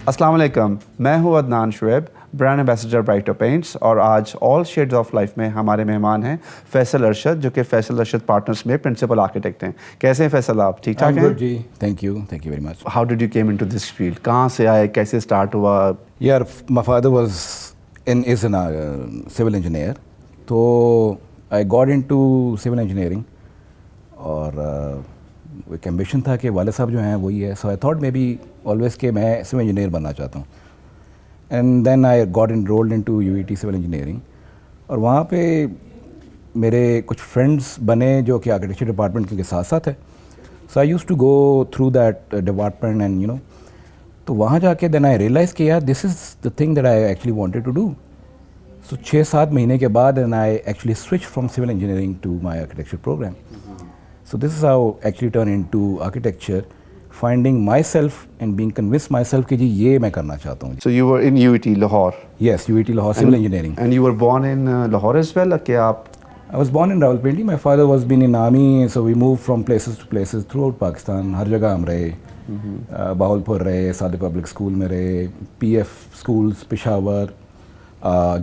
अस्सलाम वालेकुम, मैं हूं Adnan Shoaib, brand ambassador brighter paints और आज ऑल शेड्स ऑफ लाइफ में हमारे मेहमान हैं फैसल अरशद, जो कि फैसल अरशद पार्टनर्स में प्रिंसिपल आर्किटेक्ट हैं। कैसे हैं फैसल, आप ठीक ठाक हैं? जी, thank you very much. How did you came into this field? कहाँ से आए, कैसे स्टार्ट हुआ? यार, my father was an civil engineer, तो I got into civil engineering और एक एम्बिशन था कि वाले साहब जो हैं वही है, so I thought may be always कि मैं सिविल इंजीनियर बनना चाहता हूँ। And then I got enrolled into UET civil engineering और वहाँ पे मेरे कुछ फ्रेंड्स बने जो कि आर्किटेक्चर डिपार्टमेंट के साथ साथ है। So I used to go through that department and you know, तो वहाँ जाके देन आई रियलाइज़ कि यार this is the thing that I actually wanted to do. So 6-7 महीने के बाद and I actually switch from civil engineering to my architecture program. So this is how actually turn into architecture, finding myself and being convinced myself कि जी ये मैं करना चाहता हूँ। So you were in UET Lahore? Yes, UET Lahore civil engineering. And you were born in Lahore as well? क्या आप? I was born in Rawalpindi. My father was been in army, so we moved from places to places throughout Pakistan. हर जगह हम रहे, बाहुलपुर रहे, सादे public school में रहे, PF schools Peshawar,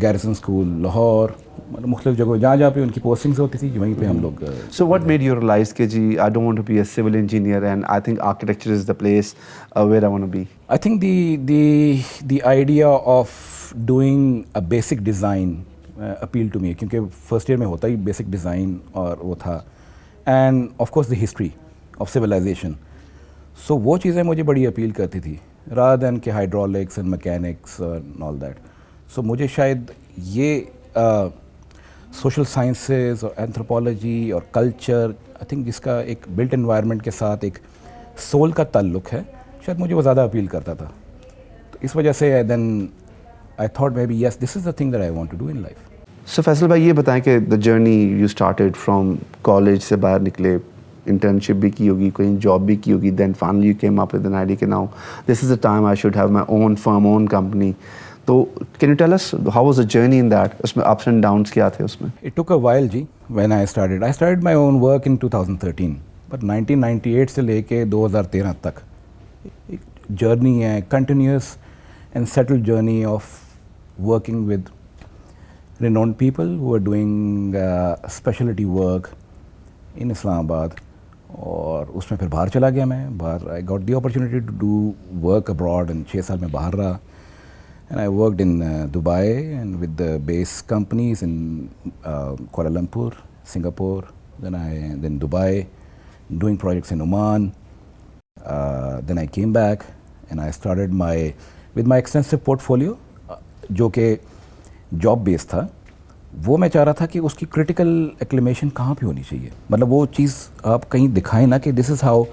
garrison school Lahore, मतलब मुख्तलिफ जगह जहाँ जहाँ पे उनकी पोस्टिंग्स होती थी वहीं पे हम लोग। So what made you realize कि जी I don't want to be a civil engineer and I think architecture is the place where I want to be? I think the idea of doing a basic design appealed to me, क्योंकि first year में होता ही basic design और वो था, and of course the history of civilization. So वो चीज़ें मुझे बड़ी अपील करती थी रादर देन के hydraulics and mechanics and all that. So मुझे शायद ये सोशल साइंसेस और एंथ्रोपोलॉजी और कल्चर, आई थिंक जिसका एक बिल्ट एनवायरनमेंट के साथ एक सोल का ताल्लुक है, शायद मुझे वो ज़्यादा अपील करता था। तो इस वजह से then I thought may be yes this is the thing that I want to do in life. So Faisal भाई, ये बताएं कि the journey you started from college से बाहर निकले, इंटर्नशिप भी की होगी, कोई जॉब भी की होगी, then finally you came up with an idea कि now this is the time I should have my own firm, own company. तो can you tell us how was the journey in that? उसमें ups and downs क्या थे उसमें? It took a while जी। When I started my own work in 2013, but 1998 से लेके 2013 तक एक जर्नी है, continuous and settled journey of working with renowned people who are doing specialty work in Islamabad। और उसमें फिर बाहर चला गया मैं, बाहर I got the opportunity to do work abroad and 6 साल में बाहर रहा। And I worked in Dubai and with the base companies in Kuala Lumpur, Singapore, then Dubai, doing projects in Oman. Then I came back and I started with my extensive portfolio, जो कि job based था। वो मैं चाह रहा था कि उसकी क्रिटिकल एक्लेमेशन कहाँ पे होनी चाहिए, मतलब वो चीज़ आप कहीं दिखाएं ना कि this is how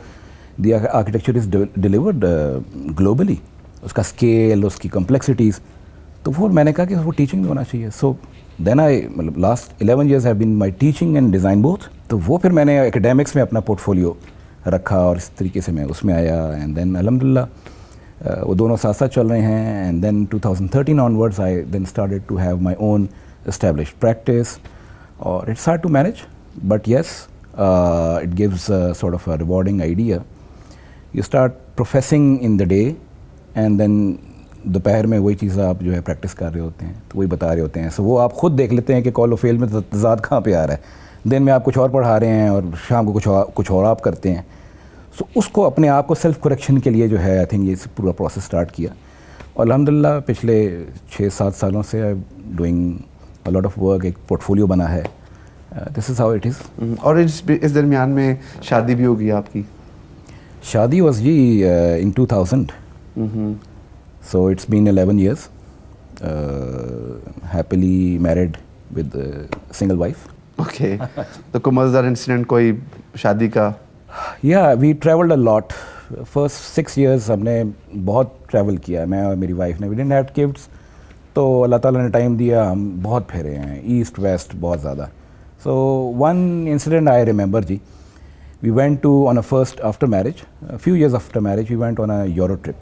the architecture is delivered globally, उसका स्केल, उसकी कम्प्लेक्सिटीज़। तो वो मैंने कहा कि वो टीचिंग में होना चाहिए। सो देन आई मतलब last 11 years have been my teaching and design both. तो वो फिर मैंने एकेडमिक्स में अपना पोर्टफोलियो रखा और इस तरीके से मैं उसमें आया। एंड देन अल्हम्दुलिल्लाह वो दोनों साथ साथ चल रहे हैं। And then 2013 onwards I then started to have my own established practice, or it's hard to manage, but yes, it gives sort of a rewarding idea. You start professing in the day and then दोपहर में वही चीज़ आप जो है practice कर रहे होते हैं, तो वही बता रहे होते हैं। सो वो आप खुद देख लेते हैं कि कॉल ऑफ फेल में तज़ाद कहाँ पे आ रहा है। दिन में आप कुछ और पढ़ा रहे हैं और शाम को कुछ और आप करते हैं। सो उसको अपने आप को सेल्फ करेक्शन के लिए जो है आई थिंक ये पूरा प्रोसेस स्टार्ट किया और अल्हम्दुलिल्लाह पिछले 6-7 सालों से I doing a lot of work, एक पोर्टफोलियो बना है। This is how it is। और इस दरमियान में शादी भी होगी आपकी? शादी was ji in 2000। So it's been 11 years happily married with a single wife। Okay। तो कोई मज़ेदार इंसिडेंट कोई शादी का? Yeah, we traveled a lot। First 6 years हमने बहुत ट्रैवल किया, मैं और मेरी वाइफ ने। We didn't have kids, तो अल्लाह ताला ने टाइम दिया, हम बहुत फेरे हैं ईस्ट वेस्ट बहुत ज़्यादा। So one incident I remember जी, we went to on a first after marriage, few years after marriage we went on a euro trip.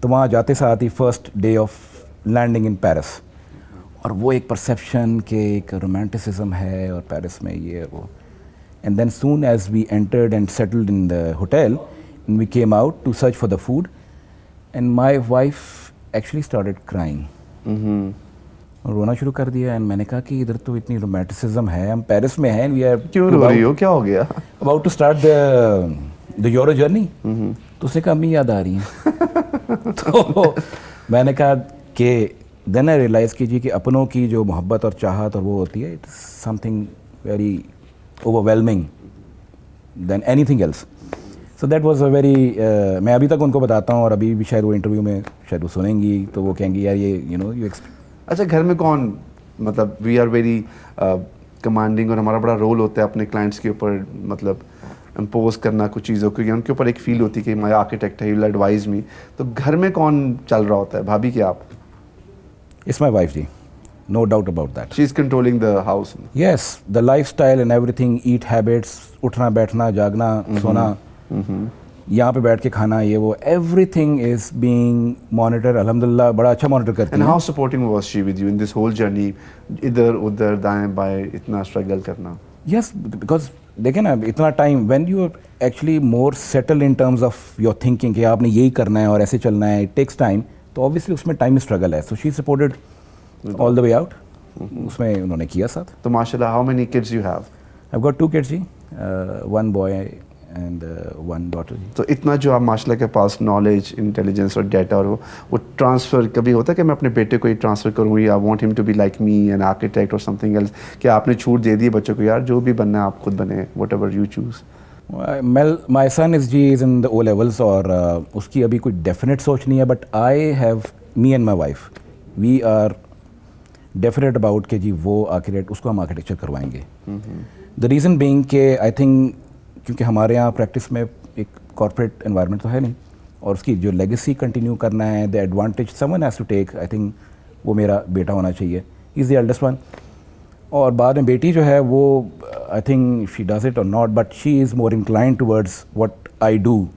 तो वहाँ जाते साथ ही first day of landing in Paris, और वो एक परसेप्शन के एक रोमांटिसिज्म है और पेरिस में ये वो। And then soon as we entered and settled in the hotel, we came out to search for the food, and my wife actually started crying, और रोना शुरू कर दिया। एंड मैंने कहा कि इधर तो इतनी रोमांटिसिज्म है, हम पेरिस में हैं, वी आर क्यों रो रही हो, क्या हो गया? About to start the Euro journey. तो उसने कहा अम्मी याद आ रही हैं। तो मैंने कहा कि देन आई रियलाइज़ कीजिए कि अपनों की जो मोहब्बत और चाहत और वो होती है, it's something very overwhelming than anything else. So that was a very, मैं अभी तक उनको बताता हूँ, और अभी भी शायद वो इंटरव्यू में शायद वो सुनेंगी तो वो कहेंगी यार ये यू नो यू अच्छा, घर में कौन, मतलब वी आर वेरी कमांडिंग और हमारा बड़ा रोल होता है अपने क्लाइंट्स के ऊपर, मतलब इम्पोज करना कुछ चीज़ों को, उनके ऊपर एक फील होती है कि माय आर्किटेक्ट है, ही विल एडवाइज मी। तो घर में कौन चल रहा होता है, भाभी की आप? इट्स माई वाइफ जी, no doubt about that. She is controlling the house. Yes, the life style and everything, eat habits, उठना बैठना जागना सोना, यहाँ पे बैठ के खाना, ये वो, एवरीथिंग इज बीइंग मॉनिटर। अल्हम्दुलिल्लाह बड़ा अच्छा मॉनिटर करती एंड है। How supporting was she with you in this whole journey, इधर उधर दाएं बाएं इतना स्ट्रगल करना? यस, बिकॉज देखें ना, इतना time when you are actually more settle in terms of your thinking कि आपने यही करना है और ऐसे चलना है, इट टेक्स टाइम, तो ऑब्वियसली उसमें टाइम स्ट्रगल है। So she supported all the way out, उसमें उन्होंने किया साथ। तो माशाल्लाह, how many kids you have? I got 2 kids जी, 1 boy एंड 1 daughter जी। तो इतना जो आप माशाल्लाह के पास नॉलेज, इंटेलिजेंस और डाटा और वो ट्रांसफ़र कभी होता है कि मैं अपने बेटे को ही ट्रांसफ़र करूँ, या want him to be like me an architect और समथिंग एल्स? क्या आपने छूट दे दी बच्चों को, यार जो भी बनना है आप खुद बने, whatever you choose? My son is in the O levels, और उसकी अभी कोई डेफिनेट सोच नहीं है, but I have, me and my wife, we are definite about कि जी वो आर्किटेक्ट, उसको हम आर्किटेक्चर करवाएंगे। द रीज़न बीइंग के आई थिंक क्योंकि हमारे यहाँ प्रैक्टिस में एक कॉर्पोरेट एनवायरनमेंट तो है नहीं, और उसकी जो लेगेसी कंटिन्यू करना है, the advantage someone has to take, I think वो मेरा बेटा होना चाहिए, इज़ द एल्डेस्ट वन। और बाद में बेटी जो है वो, I think she does it और not, but she is more inclined towards what I do,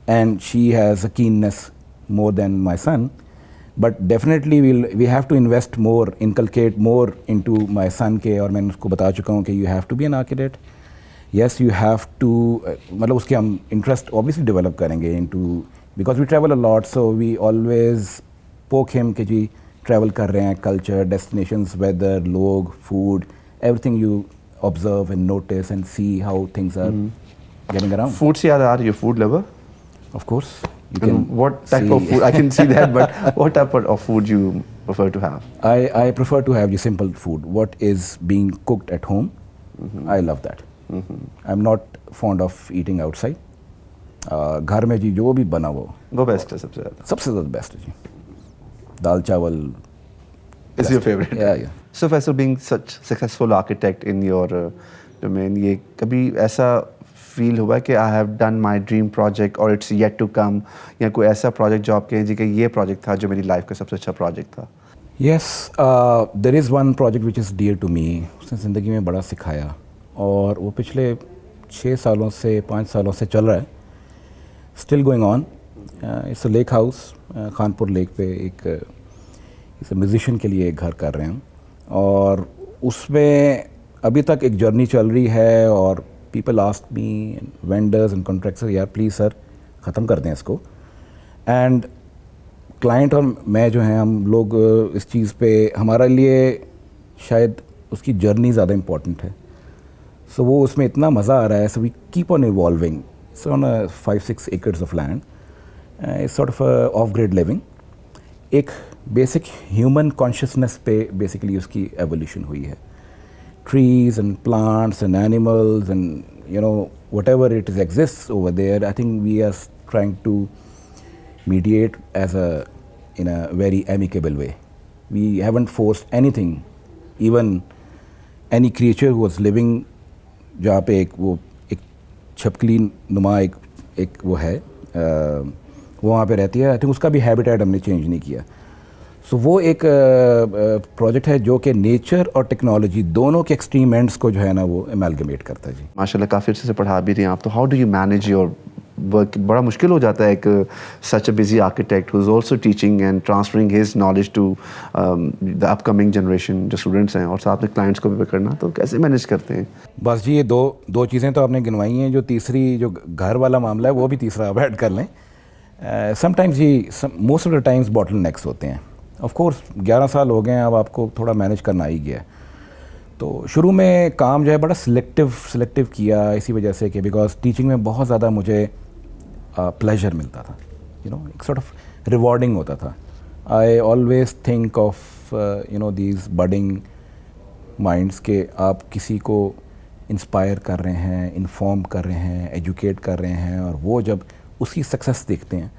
and she has a keenness more than my son. But definitely we have to invest more, inculcate more into my son के, और मैंने उसको बता चुका हूँ कि you have to be an architect, yes you have to, मतलब उसके हम इंटरेस्ट ऑब्वियसली डेवलप करेंगे into, because we travel a lot, so we always poke him कि जी ट्रैवल कर रहे हैं, कल्चर, डेस्टिनेशंस, वेदर, लोग, food, everything you observe and notice and see how things are getting around. Food से याद आ रही है, food lover? Of course, you And can what type see. of food? I can see that, but what type of food you prefer to have? I prefer to have the simple food. What is being cooked at home, I love that. I'm not fond of eating outside. घर में जी जो भी बना वो best है सबसे ज़्यादा? सबसे ज़्यादा बेस्ट है जी, दाल चावल is your favorite? Yeah. So Faisal, being such successful architect in your domain, ये कभी ऐसा फील हुआ है कि I have done my dream project और इट्स येट टू कम, या कोई ऐसा प्रोजेक्ट जो आप कहें जी कि ये प्रोजेक्ट था जो मेरी लाइफ का सबसे अच्छा प्रोजेक्ट था? Yes, there is one project which is dear to me. उसने ज़िंदगी में बड़ा सिखाया, और वो पिछले 6 सालों से 5 सालों से चल रहा है, still going on. It's a lake house, Khanpur lake पे एक इस म्यूजिशियन के लिए एक घर कर रहे हैं, और उसमें अभी तक एक जर्नी चल रही है, और people ask me, vendors and contractor, यार प्लीज़ सर ख़त्म कर दें इसको। एंड क्लाइंट और मैं जो हैं, हम लोग इस चीज़ पे, हमारे लिए शायद उसकी जर्नी ज़्यादा इम्पॉर्टेंट है। सो वो उसमें इतना मज़ा आ रहा है, so we keep on evolving. So on 5-6 acres of land, it's sort of off grid living. एक बेसिक ह्यूमन कॉन्शियसनेस पे बेसिकली उसकी एवोल्यूशन हुई है। Trees and plants and animals and you know whatever it is exists over there, I think we are trying to mediate in a very amicable way. We haven't forced anything, even any creature who was living, जहाँ पे एक छपकली नुमा एक वो है, वो वहाँ पे रहती है, आई थिंक उसका भी हैबिटेट हमने चेंज नहीं किया। सो वो एक प्रोजेक्ट है जो कि नेचर और टेक्नोलॉजी दोनों के एक्सट्रीम एंड्स को जो है ना वो एमैलगमेट करता है जी। माशाल्लाह काफ़ी अच्छे से पढ़ा भी रही हैं आप, तो how do you manage your work? बड़ा मुश्किल हो जाता है एक such a busy architect who is also teaching and transferring his knowledge to the upcoming generation जो स्टूडेंट्स हैं, और साथ में क्लाइंट्स को भी करना, तो कैसे मैनेज करते हैं? बस जी ये दो चीज़ें तो आपने गिनवाई हैं, जो तीसरी जो घर वाला मामला है वो भी तीसरा आप ऐड कर लें। समटाइम्स ये most of the times bottle next होते हैं. ऑफ कोर्स 11 साल हो गए हैं, अब आपको थोड़ा मैनेज करना ही गया है. तो शुरू में काम जो है बड़ा सिलेक्टिव किया इसी वजह से कि बिकॉज टीचिंग में बहुत ज़्यादा मुझे प्लेजर मिलता था, एक सॉर्ट ऑफ रिवॉर्डिंग होता था. I always think of these budding minds के आप किसी को इंस्पायर कर रहे हैं, इन्फॉर्म कर रहे हैं, एजुकेट कर रहे हैं, और वो जब उसकी सक्सेस देखते हैं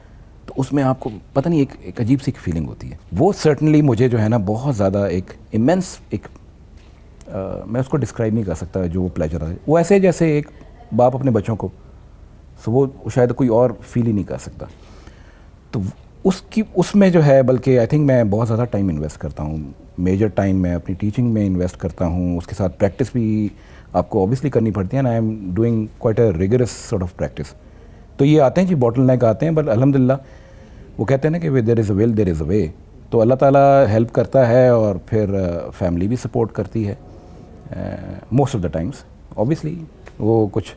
तो उसमें आपको पता नहीं एक अजीब सी फीलिंग होती है. वो सर्टनली मुझे जो है ना बहुत ज़्यादा एक इमेंस मैं उसको डिस्क्राइब नहीं कर सकता जो वो प्लेजर है. वो ऐसे जैसे एक बाप अपने बच्चों को, सो वो शायद कोई और फील ही नहीं कर सकता. तो उसमें जो है बल्कि आई थिंक मैं बहुत ज़्यादा टाइम इन्वेस्ट करता हूँ. मेजर टाइम मैं अपनी टीचिंग में इन्वेस्ट करता हूँ. उसके साथ प्रैक्टिस भी आपको ऑब्वियसली करनी पड़ती है ना. I am doing quite a rigorous sort of practice. तो ये आते हैं जी, बॉटल नेक आते हैं, बट अल्हम्दुलिल्लाह वो कहते हैं ना कि there is a will there is a way. तो अल्लाह ताला हेल्प करता है और फिर फैमिली भी सपोर्ट करती है most of the times. Obviously वो कुछ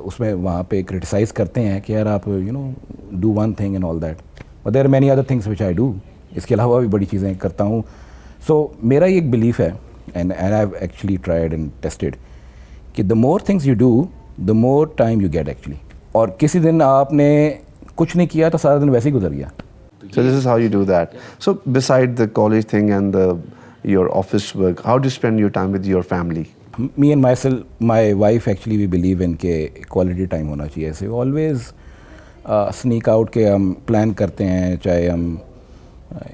उसमें वहाँ पे क्रिटिसाइज़ करते हैं कि यार आप do one thing and all that, but there are many other things which I do. इसके अलावा भी बड़ी चीज़ें करता हूँ. सो मेरा ये एक बिलीफ है and I have actually tried and tested कि the more things you do the more time you get actually. और किसी दिन आपने कुछ नहीं किया तो सारा दिन वैसे ही गुजर गया. So this is how you do that. So beside the college thing and your office work, how do you spend your time with your family? Me and my wife actually we believe in के quality time होना चाहिए. ऐसे always sneak out के हम plan करते हैं, चाहे हम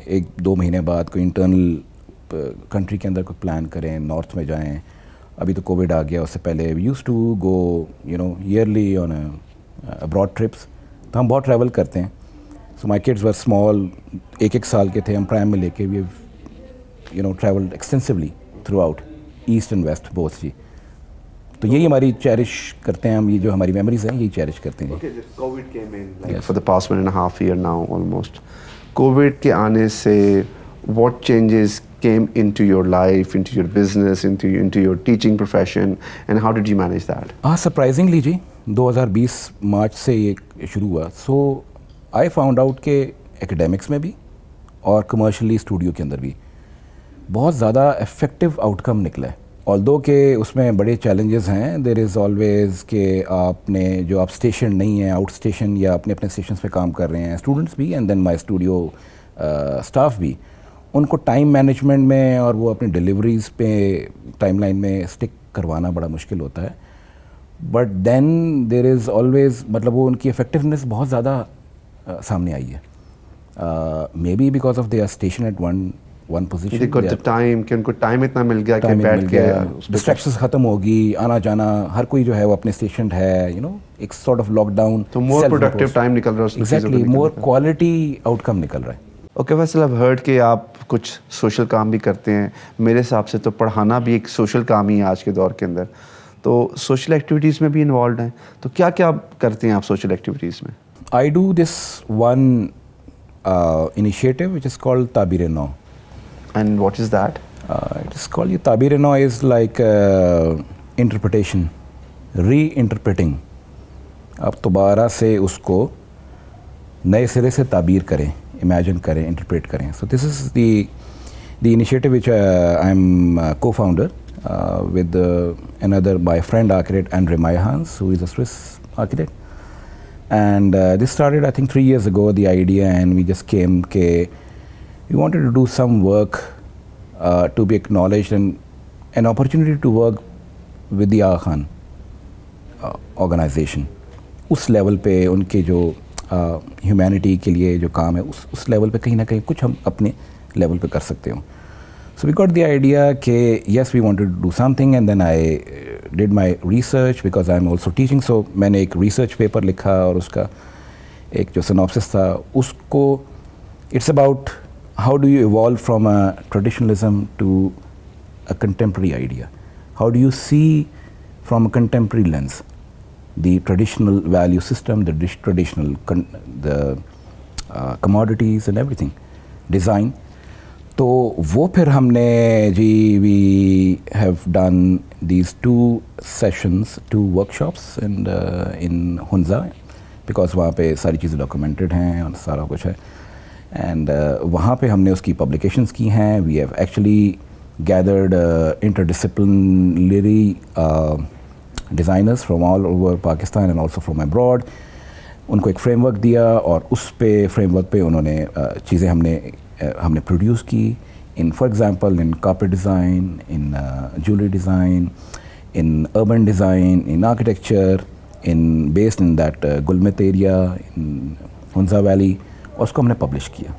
1-2 महीने बाद कोई इंटरनल कंट्री के अंदर कोई प्लान करें, नॉर्थ में जाएं. अभी तो कोविड आ गया, उससे पहले we use to go early on abroad trips. तो हम बहुत ट्रैवल करते हैं. सो माई किड्स वर स्मॉल, 1 साल के थे, हम प्राइम में लेके we travelled extensively throughout east and west both जी. तो यही हमारी चेरिश करते हैं हम, ये जो हमारी मेमोरीज हैं यही चेरिश करते हैं. Okay, COVID came in like for the past 1.5 year now almost. COVID के आने से what changes came into your life, into your business, into your teaching profession, and how did you manage that? Surprisingly जी 2020 मार्च से ये शुरू हुआ. So I found out के एकेडमिक्स में भी और कमर्शियली स्टूडियो के अंदर भी बहुत ज़्यादा इफ़ेक्टिव आउटकम निकला है. ऑल्दो के उसमें बड़े चैलेंजेस हैं. देयर इज़ ऑलवेज़ के आपने जो आप स्टेशन नहीं है, आउट स्टेशन या अपने स्टेशन पे काम कर रहे हैं, स्टूडेंट्स भी and then my studio staff भी, उनको टाइम मैनेजमेंट में और वो अपनी डिलीवरीज़ पे टाइमलाइन में स्टिक करवाना बड़ा मुश्किल होता है. But then there is always मतलब वो उनकी इफ़ेक्टिवनेस बहुत ज़्यादा सामने आई है. Maybe because of they are station at one position. They got the time कि उनको टाइम इतना मिल गया कि बैठ के डिस्ट्रैक्शंस खत्म होगी, आना जाना हर कोई जो है वो अपने स्टेशन है, एक सॉर्ट ऑफ लॉकडाउन. तो मोर प्रोडक्टिव टाइम निकल रहा है. एग्जैक्टली, मोर क्वालिटी आउटकम निकल रहा है. ओके फैसल, I've heard कि आप कुछ सोशल काम भी करते हैं. मेरे हिसाब से तो पढ़ाना भी एक सोशल काम ही है आज के दौर के अंदर. तो सोशल एक्टिविटीज़ में भी इन्वॉल्व हैं. तो क्या क्या करते हैं आप सोशल एक्टिविटीज़ में? I do this one initiative which is called Tabir-e-Nau. And what is that? It is called Tabir-e-Nau is like interpretation, reinterpreting. आप दोबारा से उसको नए सिरे से ताबीर करें, इमेजिन करें, इंटरप्रेट करें. So this is the initiative which I am co-founder with another my friend architect Andre Meyerhans, who is a Swiss architect. And this started I think 3 years ago, the idea, and we just came ke we wanted to do some work to be acknowledged and an opportunity to work with the Aga Khan organization. उस level पे उनके जो humanity के लिए जो काम है उस लेवल पे कहीं ना कहीं कुछ हम अपने लेवल पे कर सकते हो. So we got the idea कि yes we wanted to do something, and then I did my research because I'm also teaching. So मैंने एक research paper लिखा और उसका एक जो synopsis था उसको it's about how do you evolve from a traditionalism to a contemporary idea. How do you see from a contemporary lens the traditional value system, the traditional commodities and everything, design. तो वो फिर हमने जी we have done these 2 sessions, 2 workshops in Hunza because वहाँ पे सारी चीज़ें documented हैं और सारा कुछ है. एंड वहाँ पे हमने उसकी पब्लिकेशंस की हैं. We have actually gathered interdisciplinary designers from all over Pakistan and also from abroad. उनको एक फ्रेमवर्क दिया और उस पे फ्रेमवर्क पे उन्होंने चीज़ें हमने प्रोड्यूस की in for example in carpet design, in jewellery design, in urban design, in architecture, in based in that Gulmit area in Hunza valley. और उसको हमने पब्लिश किया.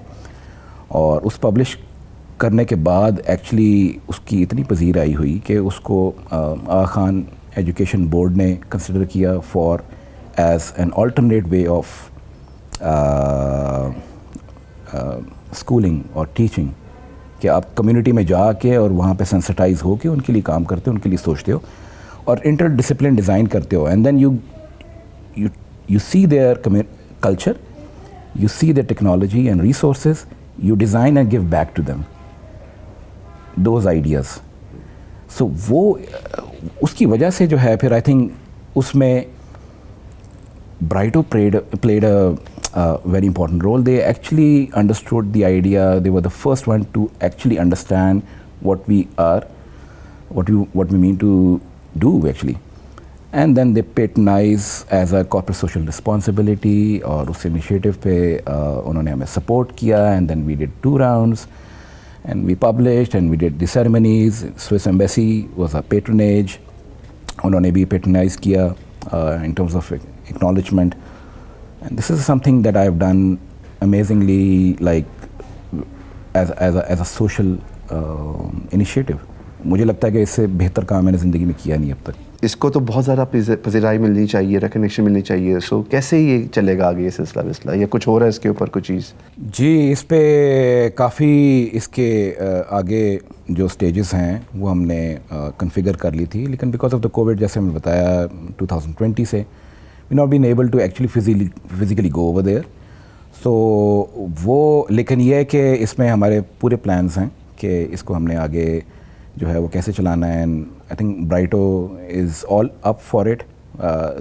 और उस पब्लिश करने के बाद एक्चुअली उसकी इतनी पजीराई हुई कि उसको आगा खान एजुकेशन बोर्ड ने कंसिडर किया for as an alternate way of schooling और टीचिंग, कि आप कम्युनिटी में जाके और वहाँ पे सेंसिटाइज हो के उनके लिए काम करते हो, उनके लिए सोचते हो और इंटर डिसिप्लिन डिज़ाइन करते हो. And then you see their culture, you see their technology and resources, you design and give back to them those ideas. So वो उसकी वजह से जो है फिर I think उसमें Brighto played a very important role. They actually understood the idea. They were the first one to actually understand what we are, what we mean to do actually. And then they patronize as a corporate social responsibility और उस initiative पे उन्होंने हमें support किया. And then we did 2 rounds and we published and we did the ceremonies. Swiss Embassy was a patronage. उन्होंने भी patronize किया in terms of acknowledgement. And this is something that I've done amazingly, like as a social initiative. मुझे लगता है कि इससे बेहतर काम मैंने ज़िंदगी में किया नहीं अब तक. इसको तो बहुत ज़्यादा पजीराई मिलनी चाहिए, रिकग्निशन मिलनी चाहिए. सो कैसे ये चलेगा आगे ये सिलसिला या कुछ हो रहा है इसके ऊपर कुछ चीज़? जी, इस पे काफ़ी इसके आगे जो स्टेजेस हैं वो हमने कॉन्फ़िगर कर ली थी, लेकिन बिकॉज ऑफ द कोविड, जैसे हमने बताया 2020 से, we not been able to actually physically go over there. So वो, लेकिन ये है कि इसमें हमारे पूरे प्लान्स हैं कि इसको हमने आगे जो है वो कैसे चलाना है. And I think Brighto is all up for it.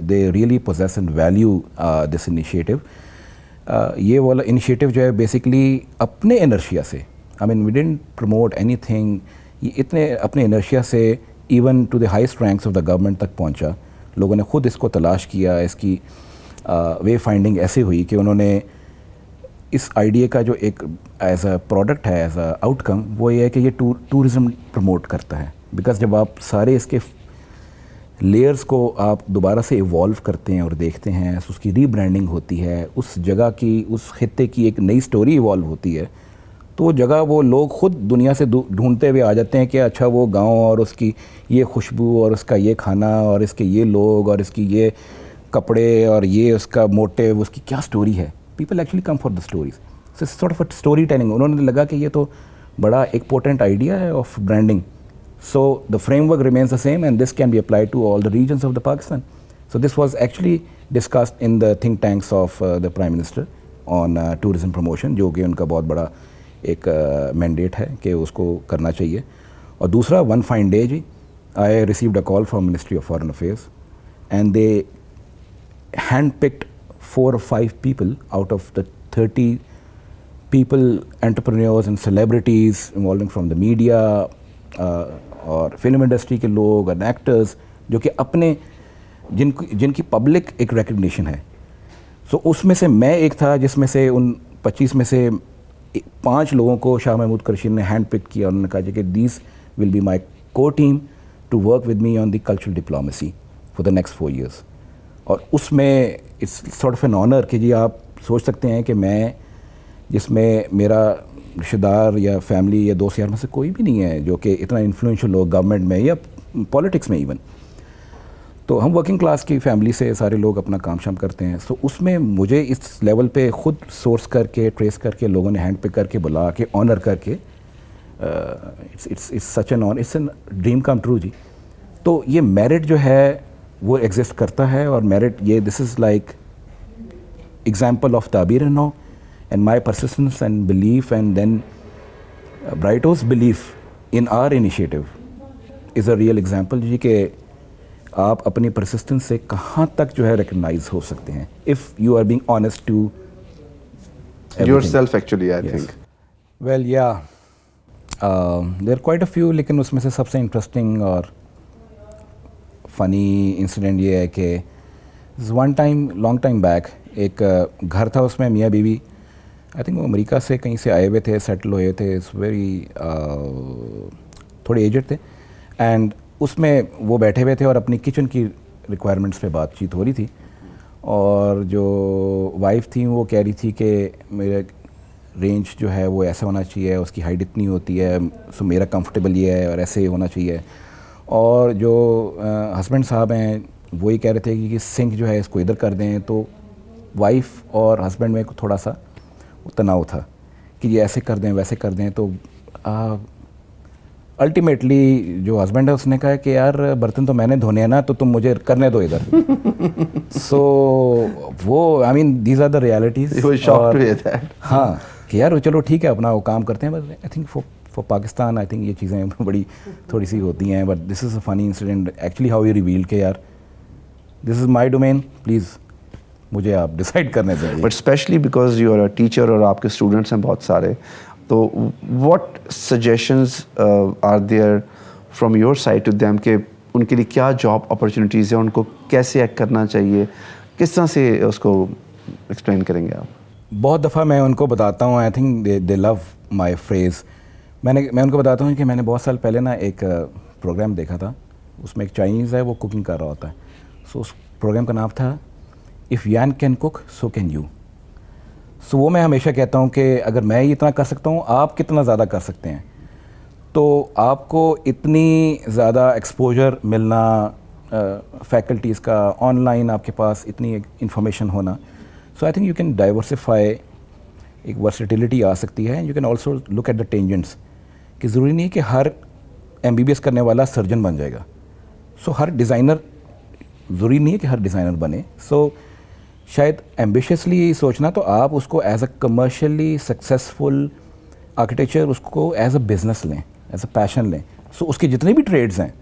They really poses and value this initiative. ये वाला इनिशिएटिव जो है बेसिकली अपने इनर्शिया से, I mean we didn't promote anything, ये इतने अपने इनर्शिया से even to the highest ranks of the government तक पहुंचा. लोगों ने खुद इसको तलाश किया. इसकी वे फाइंडिंग ऐसे हुई कि उन्होंने इस आइडिया का जो एक एज अ प्रोडक्ट है, एज अ आउटकम, वो ये है कि ये टूरिज़्म प्रमोट करता है. बिकॉज जब आप सारे इसके लेयर्स को आप दोबारा से इवॉल्व करते हैं और देखते हैं, उसकी रीब्रांडिंग होती है, उस जगह की, उस खित्ते की एक नई स्टोरी इवॉल्व होती है, तो वो जगह वो लोग खुद दुनिया से ढूंढते हुए आ जाते हैं कि अच्छा वो गांव और उसकी ये खुशबू और उसका ये खाना और इसके ये लोग और इसकी ये कपड़े और ये उसका मोटिव, उसकी क्या स्टोरी है. People actually come for the stories. So sort of story telling. उन्होंने लगा कि ये तो बड़ा एक पोटेंट आइडिया है of branding. So the framework remains the same and this can be applied to all the regions of the Pakistan. So this was actually discussed in the think tanks of the Prime Minister on tourism promotion, जो कि उनका बहुत बड़ा एक mandate है कि उसको करना चाहिए. और दूसरा, one fine day जी, I received a call from Ministry of Foreign Affairs and they handpicked 4 or 5 people out of the 30 people, entrepreneurs and celebrities involving from the media और फिल्म इंडस्ट्री के लोग और एक्टर्स, जो कि अपने जिनकी public एक रिकग्निशन है. सो उसमें से मैं एक था जिसमें से उन 25 में से 5 लोगों को शाह महमूद कुरैशी ने हैंड पिक किया. उन्होंने कहा कि these will be my co team to work with me on the cultural diplomacy for the next 4 years. और उसमें it's sort of an honour कि जी आप सोच सकते हैं कि मैं, जिसमें मेरा रिश्तेदार या फैमिली या दोस्त यार में से कोई भी नहीं है जो कि इतना इन्फ्लुएंशियल हो गवर्नमेंट में या पॉलिटिक्स में इवन, तो हम वर्किंग क्लास की फैमिली से सारे लोग अपना काम शाम करते हैं. सो उसमें मुझे इस लेवल पे खुद सोर्स करके, ट्रेस करके, लोगों ने हैंड पिक करके, बुला के, ऑनर करके, it's such an on, it's an dream come true जी. तो ये मेरिट जो है वो एग्जिस्ट करता है. और मेरिट ये, this is like example of ताबीर no and my persistence and belief, and then Brighto's belief in our initiative is a real example जी, कि आप अपनी परसिस्टेंस से कहाँ तक जो है रिकग्नाइज हो सकते हैं, if you are being honest to yourself actually, I think. Well yeah there quite a few, लेकिन उसमें से सबसे इंटरेस्टिंग और फनी इंसिडेंट ये है कि one time long time back एक घर था, उसमें मियाँ बीवी, आई थिंक वो अमेरिका से कहीं से आए हुए थे, सेटल हुए थे, इट्स वेरी थोड़े एजड थे, एंड उसमें वो बैठे हुए थे और अपनी किचन की रिक्वायरमेंट्स पे बातचीत हो रही थी, और जो वाइफ थी वो कह रही थी कि मेरा रेंज जो है वो ऐसा होना चाहिए, उसकी हाइट इतनी होती है, सो मेरा कंफर्टेबल ये है और ऐसे होना चाहिए, और जो हस्बैंड साहब हैं वो ये कह रहे थे कि सिंक जो है इसको इधर कर दें, तो वाइफ और हस्बैंड में थोड़ा सा तनाव था कि ये ऐसे कर दें वैसे कर दें, तो अल्टीमेटली जो हस्बैंड है उसने कहा कि यार बर्तन तो मैंने धोने हैं ना, तो तुम मुझे करने दो इधर। सो वो I mean these are the realities. हाँ कि यार चलो ठीक है अपना वो काम करते हैं, but I think for Pakistan I think ये चीज़ें बड़ी थोड़ी सी होती हैं, but this is a funny incident actually how you reveal के यार this is my domain, please मुझे आप डिसाइड करने चाहिए। But specially because you are a teacher और आपके स्टूडेंट्स हैं बहुत सारे, तो what suggestions are there from your side to them कि उनके लिए क्या जॉब अपॉर्चुनिटीज़ है, उनको कैसे एक्ट करना चाहिए, किस तरह से उसको एक्सप्लेन करेंगे आप? बहुत दफ़ा मैं उनको बताता हूँ, I think they love my phrase. मैं उनको बताता हूँ कि मैंने बहुत साल पहले ना एक प्रोग्राम देखा था, उसमें एक चाइनीज़ है वो कुकिंग कर रहा होता है, सो उस प्रोग्राम का नाम था if Yan can cook so can you. So वो मैं हमेशा कहता हूँ कि अगर मैं इतना कर सकता हूँ आप कितना ज़्यादा कर सकते हैं, तो आपको इतनी ज़्यादा एक्सपोजर मिलना, फैकल्टीज़ का ऑनलाइन आपके पास इतनी इंफॉर्मेशन होना, so I think you can diversify, एक वर्सेटिलिटी आ सकती है। You can also look at the tangents कि ज़रूरी नहीं है कि हर MBBS करने वाला सर्जन बन जाएगा, सो हर डिज़ाइनर ज़रूरी नहीं है कि हर डिज़ाइनर बने, सो शायद एम्बिशियसली सोचना, तो आप उसको as a commercially successful architecture उसको एज अ बिज़नेस लें, एज अ पैशन लें। सो उसके जितने भी ट्रेड्स हैं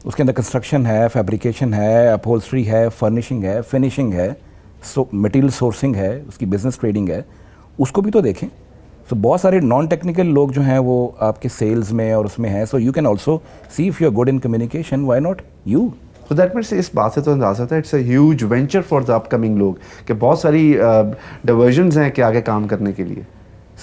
उसके अंदर कंस्ट्रक्शन है, फैब्रिकेशन है, अपहोल्स्ट्री है, फर्निशिंग है, फिनिशिंग है, सो मटेरियल सोर्सिंग है, उसकी बिज़नेस ट्रेडिंग है, उसको भी तो देखें। सो बहुत सारे नॉन टेक्निकल लोग जो हैं वो आपके सेल्स में और उसमें हैं, so you can also see if you are good in communication, why not you. तो दैट मीन्स इस बात से तो अंदाज़ा होता है it's a huge venture for the upcoming लोग कि बहुत सारी डाइवर्जन्स हैं कि आगे काम करने के लिए।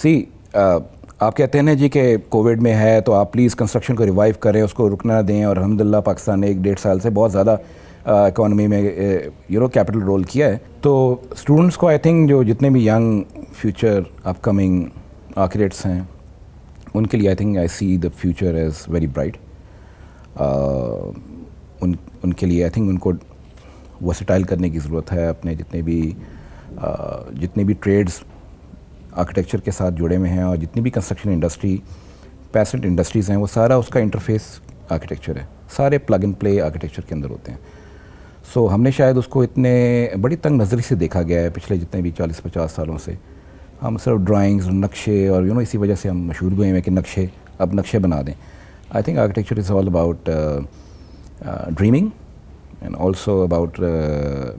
सी आप कहते हैं ना जी कि कोविड में है तो आप प्लीज़ कंस्ट्रक्शन को रिवाइव करें, उसको रुकना दें, और अल्हम्दुलिल्लाह पाकिस्तान ने 1-1.5 साल से बहुत ज़्यादा इकोनॉमी में कैपिटल रोल किया है। तो स्टूडेंट्स को आई थिंक जो जितने भी यंग फ्यूचर अपकमिंग आर्किटेक्ट्स हैं उनके लिए I think I see the future as very bright. उनके लिए आई थिंक उनको वर्सेटाइल करने की ज़रूरत है, अपने जितने भी ट्रेड्स आर्किटेक्चर के साथ जुड़े हुए हैं और जितनी भी कंस्ट्रक्शन इंडस्ट्री पैसेंट इंडस्ट्रीज़ हैं वो सारा उसका इंटरफेस आर्किटेक्चर है, सारे प्लग एंड प्ले आर्किटेक्चर के अंदर होते हैं। सो हमने शायद उसको इतने बड़ी तंग नज़री से देखा गया है पिछले जितने भी 40-50 सालों से, हम सिर्फ ड्राइंग्स नक्शे और इसी वजह से हम मशहूर हुए हैं कि नक्शे बना दें। I think architecture is all about dreaming and also about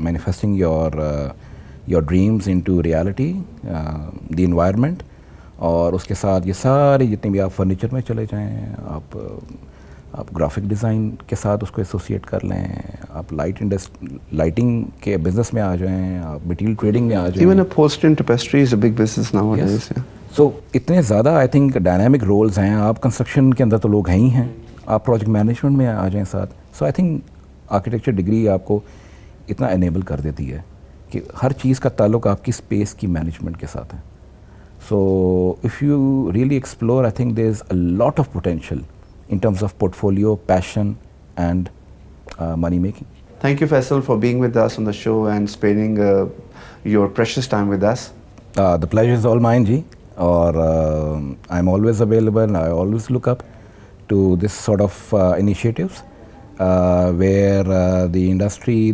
manifesting your dreams into reality, the environment, और उसके साथ ये सारे जितने भी आप फर्नीचर में चले जाएं, आप ग्राफिक डिज़ाइन के साथ उसको एसोसिएट कर लें, आप लाइटिंग के बिजनेस में आ जाएं, आप मटीरियल ट्रेडिंग में आ जाएं। Even upholstery and tapestry is a big business nowadays. Yes. So इतने ज़्यादा आई थिंक डायनामिक रोल्स हैं, आप कंस्ट्रक्शन के अंदर तो लोग हैं ही हैं, आप प्रोजेक्ट मैनेजमेंट में आ जाएं साथ। सो आई थिंक आर्किटेक्चर डिग्री आपको इतना एनेबल कर देती है कि हर चीज़ का ताल्लुक आपकी स्पेस की मैनेजमेंट के साथ है। So if you really explore I think there is a lot of potential in terms of portfolio, passion and money making. Thank you, Faisal, for being with us on the show and spending your precious time with us. The pleasure is all mine, Ji. Or I'm always available. I always look up to this sort of initiatives where the industry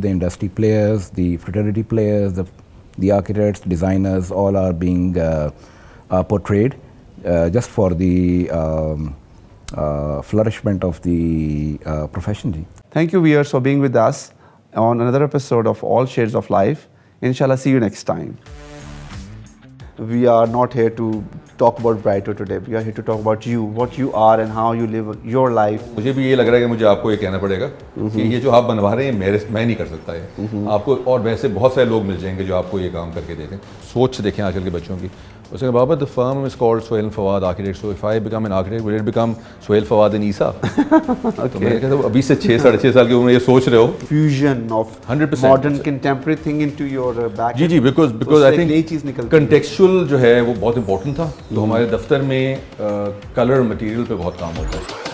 players, the fraternity players, the architects, designers, all are being portrayed just for the flourishment of the profession ji. Thank you, viewers, for being with us on another episode of All Shades of Life. Inshallah, see you next time. We are not here to talk about Brighter today. We are here to talk about you, what you are and how you live your life. मुझे भी ये लग रहा है कि मुझे आपको ये कहना पड़ेगा कि ये जो आप बनवा रहे हैं मैं नहीं कर सकता है आपको, और वैसे बहुत सारे लोग मिल जाएंगे जो आपको ये काम करके देते हैं. सोच देखें आजकल के बच्चों की. उसने कहा बाबा the firm is called Sohail Fawad architect, so if I become an architect will it become Sohail Fawad in Isa. तो मैंने कहा अभी से 6-6.5 साल की उम्र में ये सोच रहे हो. Fusion of 100% modern contemporary thing into your back. जी बिकॉज आई नई चीज थिंक निकलती है. कंटेक्चुअल जो है वो बहुत इंपॉर्टेंट था. तो हमारे दफ्तर में कलर मटेरियल पे बहुत काम होता है.